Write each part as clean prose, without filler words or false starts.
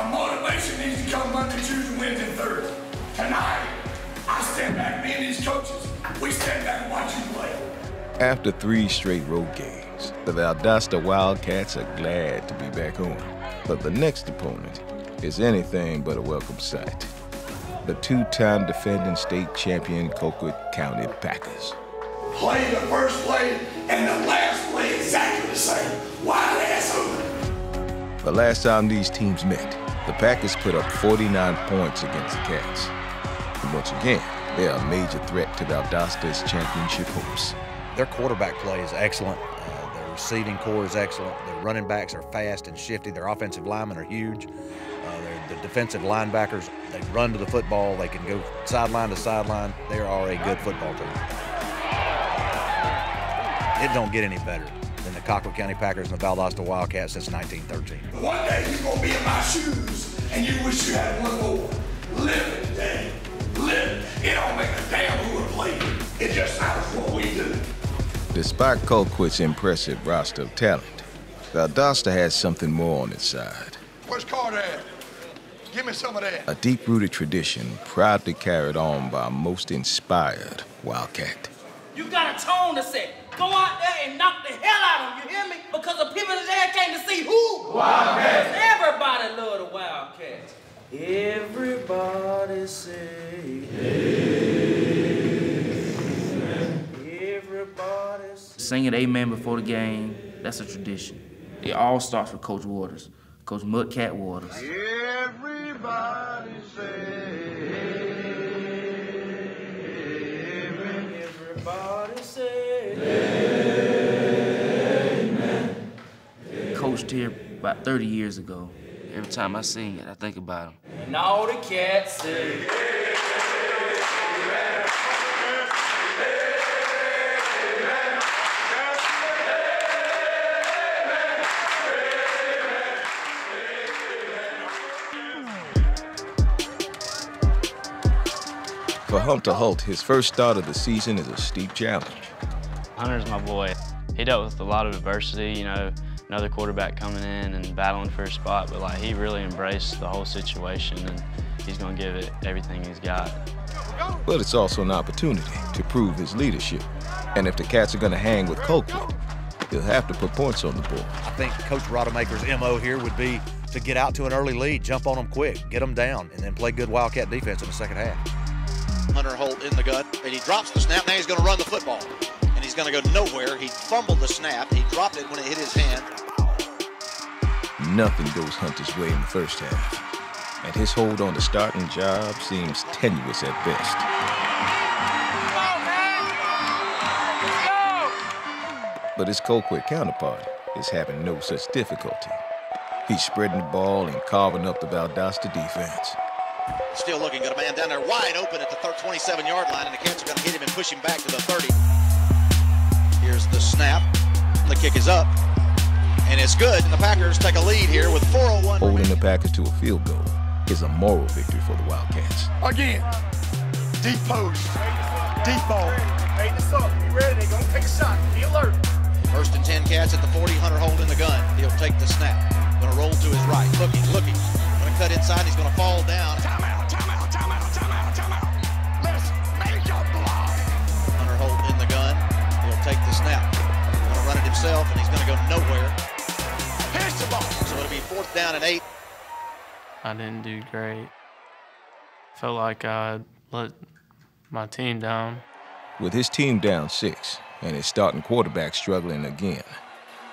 The motivation needs to come Monday, Tuesday, Wednesday, and Thursday. Tonight, I stand back, me and these coaches, we stand back and watch you play. After 3 straight road games, the Valdosta Wildcats are glad to be back home. But the next opponent is anything but a welcome sight. The 2-time defending state champion Colquitt County Packers. Play the first play and the last play exactly the same. Wild ass over. The last time these teams met, the Packers put up 49 points against the Cats. And once again, they are a major threat to Valdosta's championship hopes. Their quarterback play is excellent. Their receiving core is excellent. Their running backs are fast and shifty. Their offensive linemen are huge. The defensive linebackers, they run to the football. They can go sideline to sideline. They are a good football team. It don't get any better than the Colquitt County Packers and the Valdosta Wildcats since 1913. One day you're going to be in my shoes and you wish you had one more. Live it, Dave. Live it. It don't make a damn who would play it. It just matters what we do. Despite Colquitt's impressive roster of talent, Valdosta has something more on its side. Where's Carter at? Give me some of that. A deep-rooted tradition proudly carried on by a most inspired Wildcat. You got a tone to set. Go out there and knock the hell out of them, you hear me? Because the people that came to see who? Wildcats. Everybody love the Wildcats. Everybody say everybody say. Singing amen before the game, that's a tradition. It all starts with Coach Waters, Coach Mudcat Waters. Everybody say everybody say amen. Coached here about 30 years ago. Every time I sing it, I think about him. And all the cats say For Hunter Holt, his first start of the season is a steep challenge. Hunter's my boy. He dealt with a lot of adversity, you know, another quarterback coming in and battling for a spot, but like he really embraced the whole situation and he's gonna give it everything he's got. But it's also an opportunity to prove his leadership. And if the Cats are gonna hang with Colquitt, he'll have to put points on the board. I think Coach Rodemaker's MO here would be to get out to an early lead, jump on them quick, get them down, and then play good Wildcat defense in the second half. Hunter Holt in the gun, and he drops the snap. Now he's going to run the football, and he's going to go nowhere. He fumbled the snap. He dropped it when it hit his hand. Nothing goes Hunter's way in the first half, and his hold on the starting job seems tenuous at best. But his Colquitt counterpart is having no such difficulty. He's spreading the ball and carving up the Valdosta defense. Still looking good. A man down there wide open at the 27-yard line, and the Cats are going to hit him and push him back to the 30. Here's the snap. The kick is up, and it's good. And the Packers take a lead here with 4:01. Holding the Packers to a field goal is a moral victory for the Wildcats. Again, deep post, deep ball. Hey, this up. Be ready. They're going to take a shot. Be alert. 1st and 10 Cats at the 40. Hunter Holt in the gun. He'll take the snap. Going to roll to his right. Looking. Going to cut inside. He's going to fall down. Timeout. Let's make a block. Hunter Holt in the gun. He'll take the snap. Going to run it himself, and he's going to go nowhere. Here's the ball. So it'll be 4th down and 8. I didn't do great. Felt like I let my team down. With his team down 6 and his starting quarterback struggling again,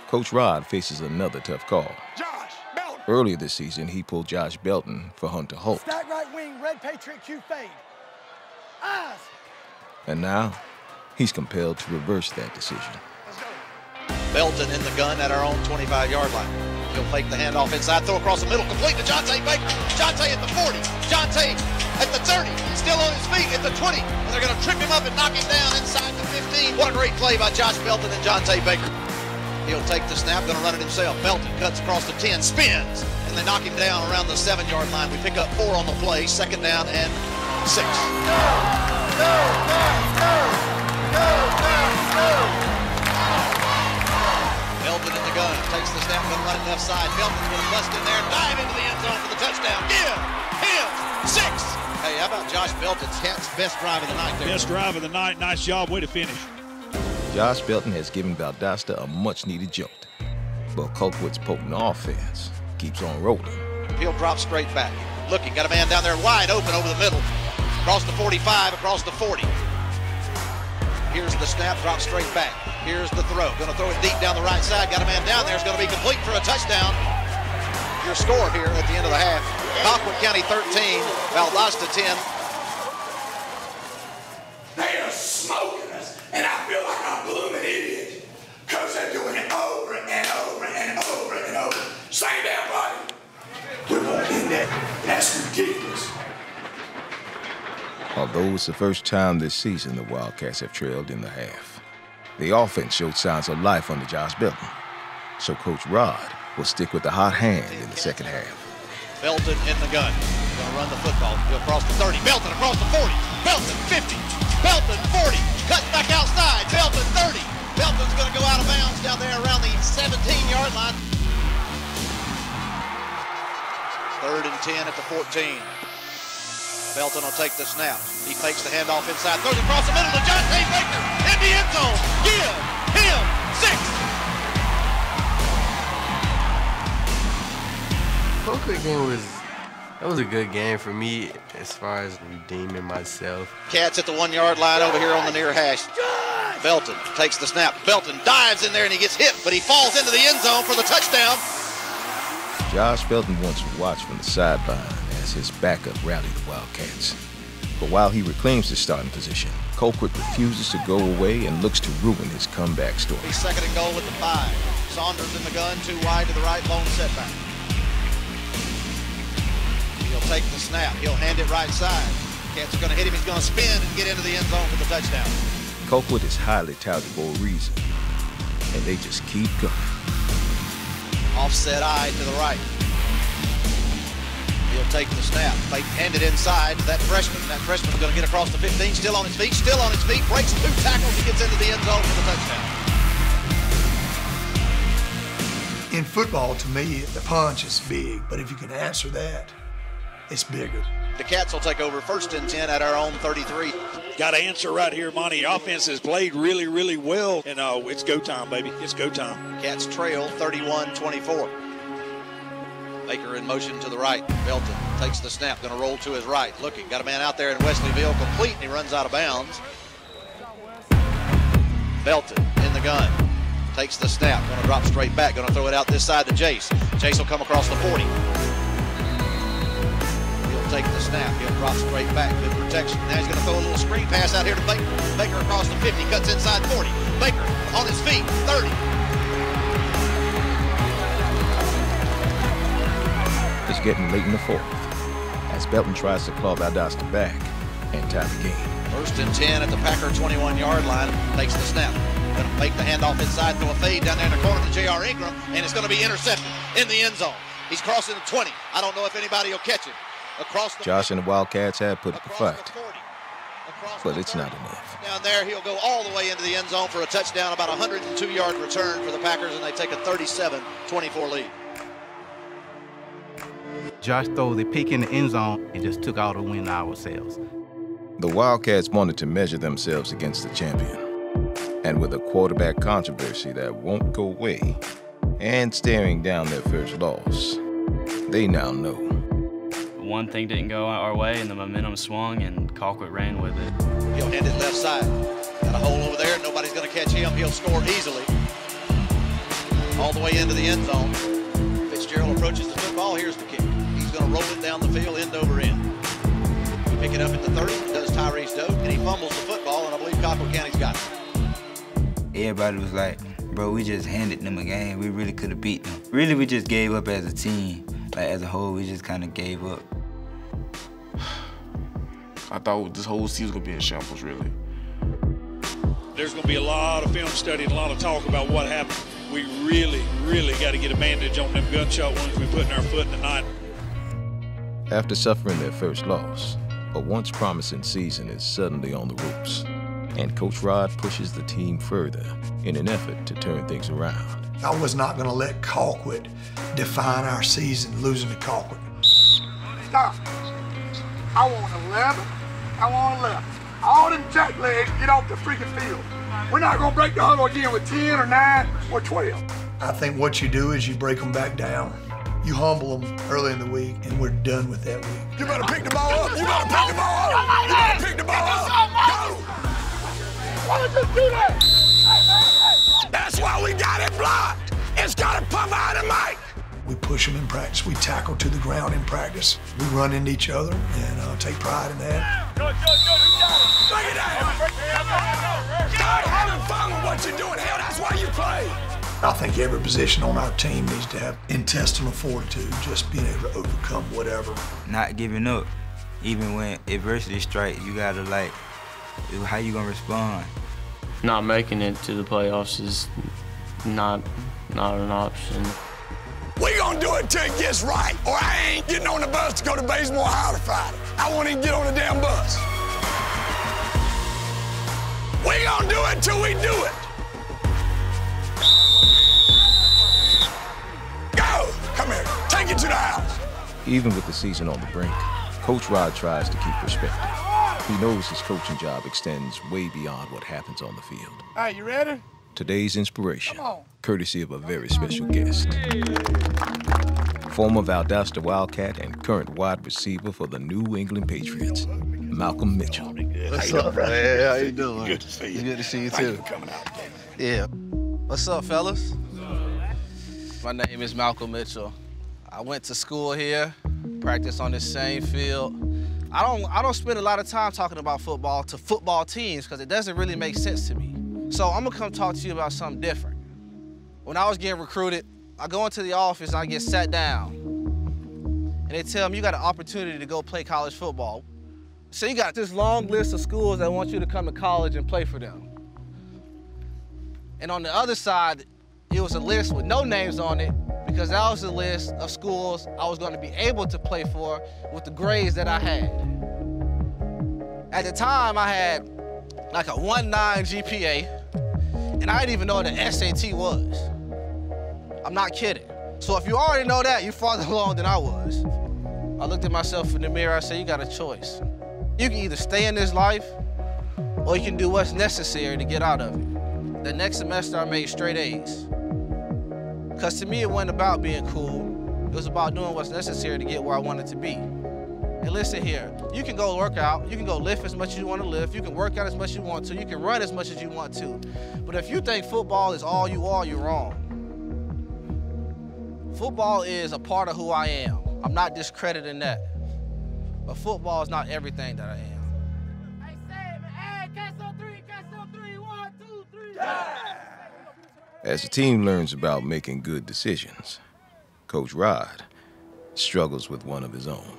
Coach Rod faces another tough call. Josh Belton. Earlier this season, he pulled Josh Belton for Hunter Holt. Stack right wing, red Patriot Q fade. Eyes. And now, he's compelled to reverse that decision. Belton in the gun at our own 25-yard line. He'll fake the handoff inside, throw across the middle, complete to Jonte Baker. Jonte at the 40, Jonte at the 30, still on his feet at the 20, and they're going to trip him up and knock him down inside the 15. What a great play by Josh Belton and Jonte Baker. He'll take the snap, going to run it himself. Belton cuts across the 10, spins, and they knock him down around the 7-yard line. We pick up 4 on the play, 2nd down and 6. Belton in the gun, takes the snap, gonna run it left side. Belton's gonna bust in there, dive into the end zone for the touchdown. Give him 6. Hey, how about Josh Belton's best drive of the night there? Best drive of the night. Nice job. Way to finish. Josh Belton has given Valdosta a much-needed jolt, but Colquitt's potent offense keeps on rolling. He'll drop straight back. Looking, got a man down there wide open over the middle. Across the 45, across the 40. Here's the snap, drop straight back. Here's the throw. Gonna throw it deep down the right side. Got a man down there. It's gonna be complete for a touchdown. Your score here at the end of the half. Colquitt County 13, Valdosta 10. They are smoking us, and I feel like a blooming idiot. Because they're doing it over and over and over and over. Same damn body. We won't end that. That's ridiculous. Although it's the first time this season the Wildcats have trailed in the half, the offense showed signs of life under Josh Belton. So Coach Rod will stick with the hot hand in the second half. Belton in the gun. Gonna run the football. Go across the 30. Belton across the 40. Belton 50. Belton 40. Cut back outside. Belton 30. Belton's gonna go out of bounds down there around the 17-yard line. 3rd and 10 at the 14. Belton will take the snap. He fakes the handoff inside. Throws it across the middle to Jayce Baker. In the end zone. Give him 6. Colquitt game was a good game for me as far as redeeming myself. Cats at the 1-yard line over here on the near hash. Belton takes the snap. Belton dives in there and he gets hit, but he falls into the end zone for the touchdown. Josh Belton wants to watch from the sideline as his backup rallied the Wildcats. But while he reclaims his starting position, Colquitt refuses to go away and looks to ruin his comeback story. He's 2nd and goal with the 5. Saunders in the gun, 2 wide to the right, lone setback. He'll take the snap. He'll hand it right side. Cats are going to hit him. He's going to spin and get into the end zone for the touchdown. Colquitt is highly touted for a reason, and they just keep going. Offset eye to the right. He'll take the snap. Fake hand it inside to that freshman. That freshman's going to get across the 15. Still on his feet. Still on his feet. Breaks 2 tackles and gets into the end zone for the touchdown. In football, to me, the punch is big, but if you can answer that, it's bigger. The Cats will take over 1st and 10 at our own 33. Got to answer right here, Monty. Offense has played really, really well, and it's go time, baby. It's go time. Cats trail 31-24. Baker in motion to the right. Belton takes the snap, going to roll to his right. Looking, got a man out there in Wesleyville, complete, and he runs out of bounds. Belton in the gun. Takes the snap, going to drop straight back, going to throw it out this side to Jayce. Jayce will come across the 40. Take the snap. He'll drop straight back. Good protection. Now he's going to throw a little screen pass out here to Baker. Baker across the 50. Cuts inside 40. Baker on his feet. 30. It's getting late in the 4th as Belton tries to claw Valdosta back and tie the game. 1st and 10 at the Packer 21-yard line. Takes the snap. Going to fake the handoff inside. Throw a fade down there in the corner to J.R. Ingram. And it's going to be intercepted in the end zone. He's crossing the 20. I don't know if anybody will catch him. Josh and the Wildcats have put up a fight, but it's not enough. Down there, he'll go all the way into the end zone for a touchdown, about a 102-yard return for the Packers, and they take a 37-24 lead. Josh threw the pick in the end zone and just took out a win ourselves. The Wildcats wanted to measure themselves against the champion, and with a quarterback controversy that won't go away and staring down their first loss, they now know. One thing didn't go our way, and the momentum swung, and Colquitt ran with it. He'll hand it left side. Got a hole over there. Nobody's going to catch him. He'll score easily. All the way into the end zone. Fitzgerald approaches the football. Here's the kick. He's going to roll it down the field, end over end. Pick it up at the 30. Does Tyrese Doak, and he fumbles the football, and I believe Colquitt County's got it. Everybody was like, bro, we just handed them a game. We really could have beat them. Really, we just gave up as a team. Like, as a whole, we just kind of gave up. I thought this whole season was going to be in shambles, really. There's going to be a lot of film study and a lot of talk about what happened. We really, really got to get a bandage on them gunshot wounds we put in our foot tonight. After suffering their first loss, a once promising season is suddenly on the ropes, and Coach Rod pushes the team further in an effort to turn things around. I was not going to let Colquitt define our season, losing to Colquitt. Stop. I want 11. I want 11. All them jacklegs get off the freaking field. We're not going to break the huddle again with 10 or 9 or 12. I think what you do is you break them back down. You humble them early in the week, and we're done with that week. You better pick the ball up. You better pick the ball up. You better pick the ball up. Go. Why would you do that? That's why we got it blocked. It's got to pump out of Mike. We push them in practice. We tackle to the ground in practice. We run into each other and take pride in that. Look at that. Start having fun with what you're doing. Hell, that's why you play. I think every position on our team needs to have intestinal fortitude, just being able to overcome whatever. Not giving up. Even when adversity strikes, you gotta how you gonna respond? Not making it to the playoffs is not an option. We gonna do it till it gets right, or I ain't getting on the bus to go to Bazemore High to Friday. I won't even get on the damn bus. We gonna do it till we do it. Go, come here, take it to the house. Even with the season on the brink, Coach Rod tries to keep perspective. He knows his coaching job extends way beyond what happens on the field. All right, you ready? Today's inspiration, courtesy of a very special guest. Former Valdosta Wildcat and current wide receiver for the New England Patriots, Malcolm Mitchell. What's up, man? How you doing? Good to see you. Good to see you, Thank too. you for coming out. Yeah. What's up, fellas? My name is Malcolm Mitchell. I went to school here, practiced on this same field. I don't spend a lot of time talking about football to football teams because it doesn't really make sense to me. So I'm gonna come talk to you about something different. When I was getting recruited, I go into the office and I get sat down. And they tell me you got an opportunity to go play college football. So you got this long list of schools that want you to come to college and play for them. And on the other side, it was a list with no names on it because that was the list of schools I was gonna be able to play for with the grades that I had. At the time, I had like a 1.9 GPA, and I didn't even know what an SAT was. I'm not kidding. So if you already know that, you're farther along than I was. I looked at myself in the mirror, I said, you got a choice. You can either stay in this life, or you can do what's necessary to get out of it. The next semester, I made straight A's. Because to me, it wasn't about being cool. It was about doing what's necessary to get where I wanted to be. And listen here, you can go work out, you can go lift as much as you want to lift, you can work out as much as you want to, you can run as much as you want to. But if you think football is all you are, you're wrong. Football is a part of who I am. I'm not discrediting that. But football is not everything that I am. Hey, Sam, hey, catch on three, 1, 2, 3. As the team learns about making good decisions, Coach Rod struggles with one of his own.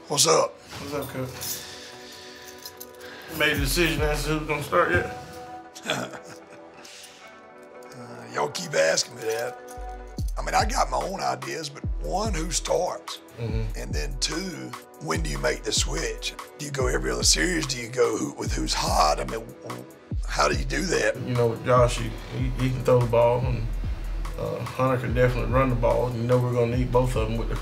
What's up? What's up, Coach? You made a decision as to who's gonna start yet? Y'all keep asking me that. I mean, I got my own ideas, but one, who starts? And then two, when do you make the switch? Do you go every other series? Do you go with who's hot? I mean, how do you do that? You know, with Josh, he can throw the ball, and Hunter can definitely run the ball. You know we're gonna need both of them with the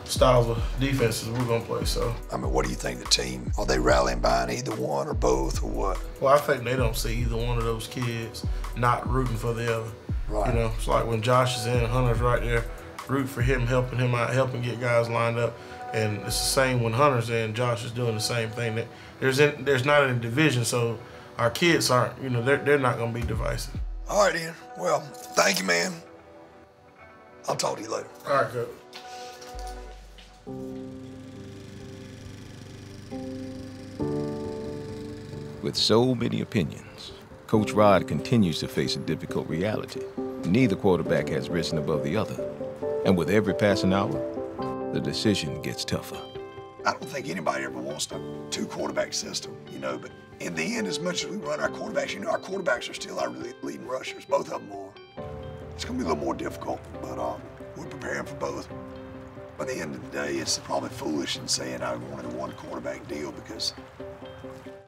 styles of defenses we're gonna play, so. I mean, what do you think the team, are they rallying behind either one or both or what? Well, I think they don't see either one of those kids not rooting for the other. Right. You know, it's like when Josh is in, Hunter's right there, root for him, helping him out, helping get guys lined up. And it's the same when Hunter's in, Josh is doing the same thing. That there's not a division, so our kids aren't, you know, they're not gonna be divisive. All right, Ian. Well, thank you, man. I'll talk to you later. All right, Coach. With so many opinions, Coach Rod continues to face a difficult reality. Neither quarterback has risen above the other. And with every passing hour, the decision gets tougher. I don't think anybody ever wants a two-quarterback system, you know, but in the end, as much as we run our quarterbacks, you know, our quarterbacks are still our leading rushers. Both of them are. It's gonna be a little more difficult, but we're preparing for both. By the end of the day, it's probably foolish in saying I wanted a one-quarterback deal because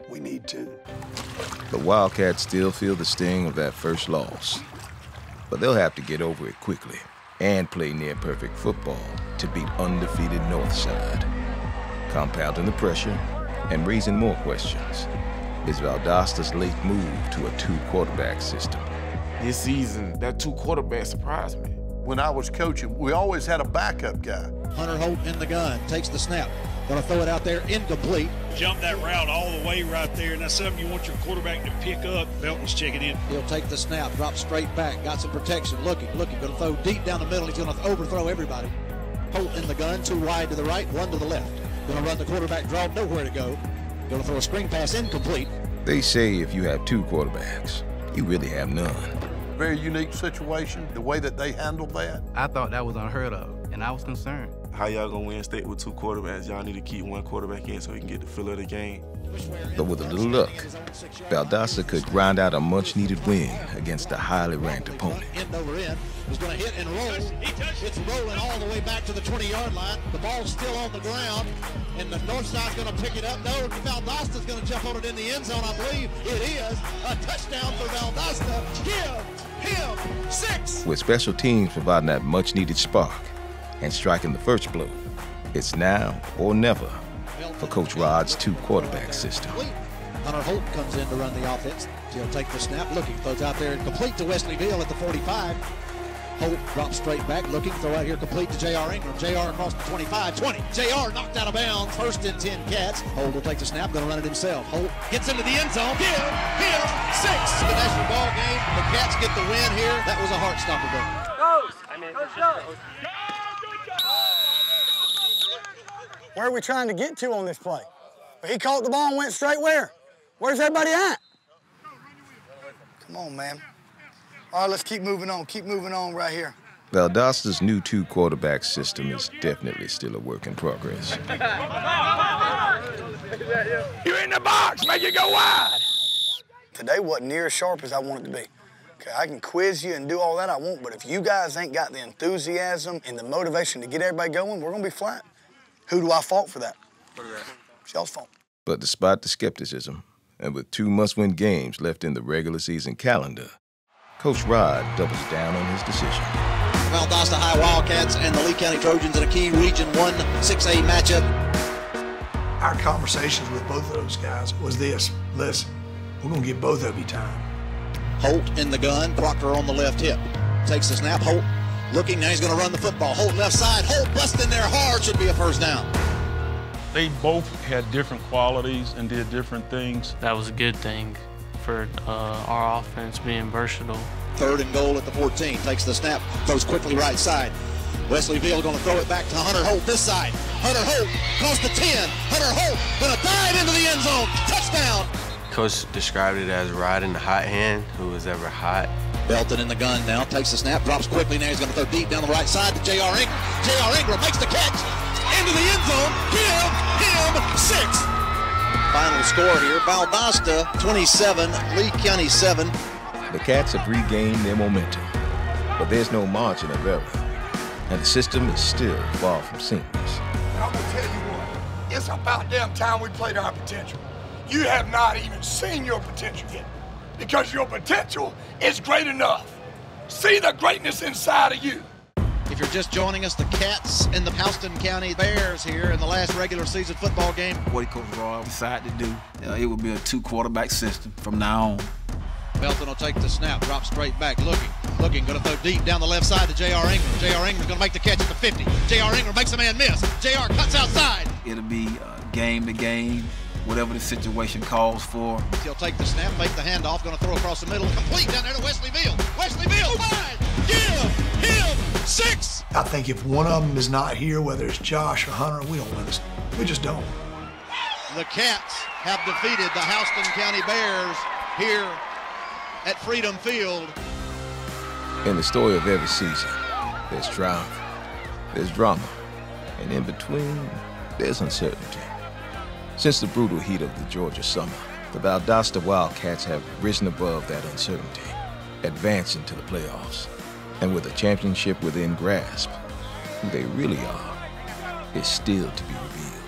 we need two. The Wildcats still feel the sting of that first loss. But they'll have to get over it quickly and play near-perfect football to beat undefeated Northside. Compounding the pressure and raising more questions is Valdosta's late move to a 2-quarterback system. This season, that 2-quarterback surprised me. When I was coaching, we always had a backup guy. Hunter Holt in the gun, takes the snap. Gonna throw it out there, incomplete. Jump that route all the way right there, and that's something you want your quarterback to pick up. Belton's checking in. He'll take the snap, drop straight back, got some protection, looking, gonna throw deep down the middle. He's gonna overthrow everybody. Holt in the gun, 2 wide to the right, 1 to the left. Gonna run the quarterback draw, nowhere to go. Gonna throw a screen pass, incomplete. They say if you have 2 quarterbacks, you really have none. Very unique situation, the way that they handled that. I thought that was unheard of, and I was concerned. How y'all gonna win state with 2 quarterbacks? Y'all need to keep 1 quarterback in so he can get the feel of the game. But with a little luck, Valdosta could grind out a much-needed win against a highly ranked opponent. End over end, is gonna hit and roll. It's rolling all the way back to the 20-yard line. The ball's still on the ground, and the north side's gonna pick it up. No, Valdosta's gonna jump on it in the end zone, I believe. It is a touchdown for Valdosta. Give him 6. With special teams providing that much-needed spark and striking the first blow, it's now or never for Coach Rod's 2-quarterback system. Hunter Holt comes in to run the offense. He'll take the snap, looking, throws out there and complete to Wesleyville at the 45. Holt drops straight back, looking, throw out here complete to J.R. Ingram. J.R. across the 25, 20. J.R. knocked out of bounds, 1st and 10 Cats. Holt will take the snap, gonna run it himself. Holt gets into the end zone. Give him 6. The national ball game. The Cats get the win here. That was a heart stopper goal. Where are we trying to get to on this play? He caught the ball and went straight where? Where's everybody at? Come on, man. All right, let's keep moving on right here. Valdosta's new 2-quarterback system is definitely still a work in progress. You're in the box, make it go wide. Today wasn't near as sharp as I want it to be. Okay, I can quiz you and do all that I want, but if you guys ain't got the enthusiasm and the motivation to get everybody going, we're gonna be flat. Who do I fault for that? It's y'all's fault. But despite the skepticism, and with 2 must-win games left in the regular season calendar, Coach Rod doubles down on his decision. Valdosta High Wildcats and the Lee County Trojans in a key Region 1 6A matchup. Our conversations with both of those guys was this: listen, we're gonna give both of you time. Holt in the gun, Proctor on the left hip. Takes the snap, Holt looking, now he's gonna run the football. Holt left side, Holt busting there hard, should be a 1st down. They both had different qualities and did different things. That was a good thing for our offense being versatile. 3rd and goal at the 14, takes the snap, throws quickly right side. Wesleyville gonna throw it back to Hunter Holt this side. Hunter Holt across the 10. Hunter Holt gonna dive into the end zone, touchdown. Coach described it as riding the hot hand, who was ever hot. Belton in the gun now, takes the snap, drops quickly, now he's gonna throw deep down the right side to J.R. Ingram. J.R. Ingram makes the catch, into the end zone, give him 6. Final score here, Valdosta 27, Lee County 7. The Cats have regained their momentum, but there's no margin of error, and the system is still far from seamless. I'm gonna tell you what, it's about damn time we played our potential. You have not even seen your potential yet, because your potential is great enough. See the greatness inside of you. If you're just joining us, the Cats and the Houston County Bears here in the last regular season football game. What Coach Roy decided to do, it would be a 2-quarterback system from now on. Belton will take the snap, drop straight back, looking, gonna throw deep down the left side to J.R. Ingram. J.R. Ingram's gonna make the catch at the 50. J.R. Ingram makes a man miss. J.R. cuts outside. It'll be game to game, whatever the situation calls for. He'll take the snap, make the handoff, gonna throw across the middle, complete down there to Wesleyville. Wesleyville, wide, give him 6. I think if one of them is not here, whether it's Josh or Hunter, we don't win this. We just don't. The Cats have defeated the Houston County Bears here at Freedom Field. In the story of every season, there's triumph, there's drama, and in between, there's uncertainty. Since the brutal heat of the Georgia summer, the Valdosta Wildcats have risen above that uncertainty, advancing to the playoffs. And with a championship within grasp, who they really are is still to be revealed.